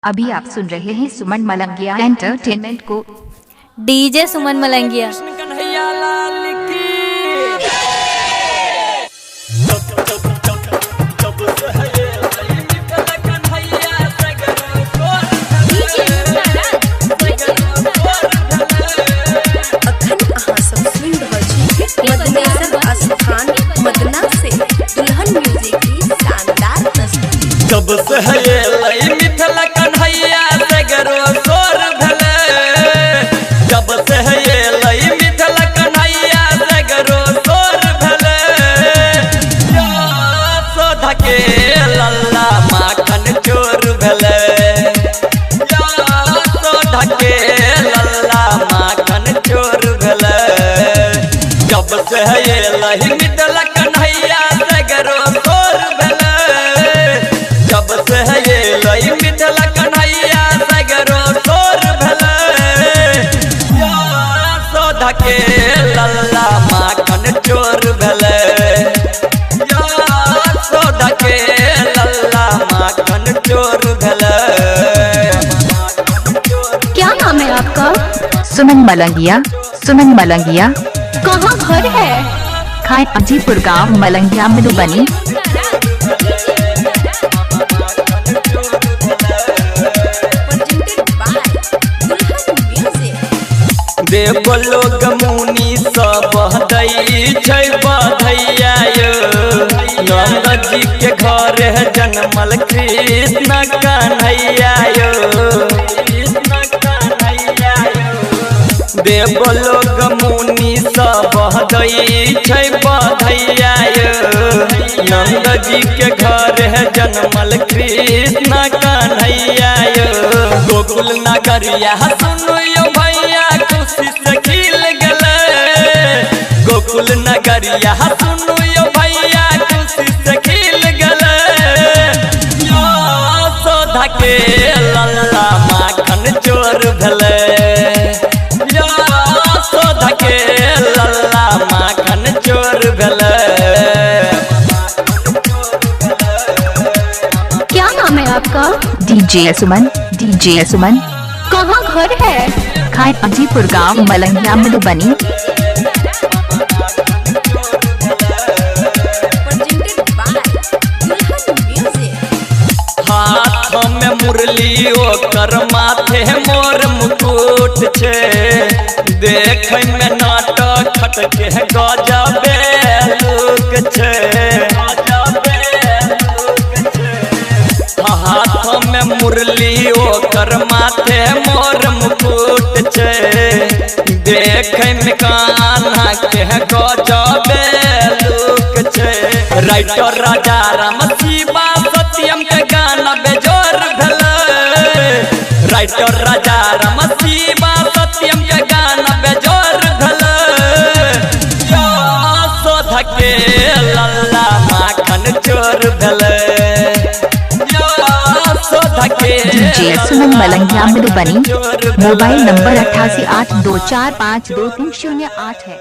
अभी आप सुन रहे हैं सुमन मलंगिया एंटरटेनमेंट को। डीजे सुमन मलंगिया। जब से है मिथल कन्हैया सगरो सोर भले, जब से है मिथल कन्हैया सगरो सोर भले, सोधा के लल्ला माखन चोर भले, सोधा के लल्ला माखन चोर भले। जब से है मिथल कन्हैया सगरो सोर भले, जब से है मिथल कन्हैया सगरो सोर भले, सोधा के लल्ला माखन चोर भले, सोधा के लल्ला माखन चोर भले। क्या नाम है आपका? सुमन मलंगिया। सुमन मलंगिया कहाँ घर है? खाए अजीपुर गांव मलंगिया मधुबनी। देव लोग मुनि सब दई छै बधैया यो, नंद जी के घर है जन्मल कृष्ण कन्हैया यो, कृष्ण कन्हैया यो। देव लोग मुनि सब दई छै बधैया यो, नंद जी के घर है जन्मल कृष्ण कन्हैया यो। गोकुल नगरिया सुनो यो भैया खुशी से खिल गले, गोकुल नगरिया सुनो यो भैया खुशी से खिल गले, सोधा के लल्ला माखन चोर भले, सोधा के लल्ला माखन चोर भले। क्या नाम है आपका? डीजे सुमन। डीजे सुमन कहाँ घर है? खाए अजीपुर गांव मलंगिया मधुबनी। हाथ में मुरली ओकर माथे मोर मुकुट छे, देखे में नाटक खटके गजबे लुक छे, हाथ में मुरली ओकर माथे मोर मुकुट छे, देखे में कान्हा के गजबे लुक छे। राइटर राजा राम शिवा सत्यम के गाना बेजोर भले, राइटर राजा राम शिवा सत्यम के गाना बेजोर भले, सोधा के लल्ला माखन चोर भले, डीजे सुमन मलंगिया मधुबनी। मोबाइल नंबर 8882452308 है।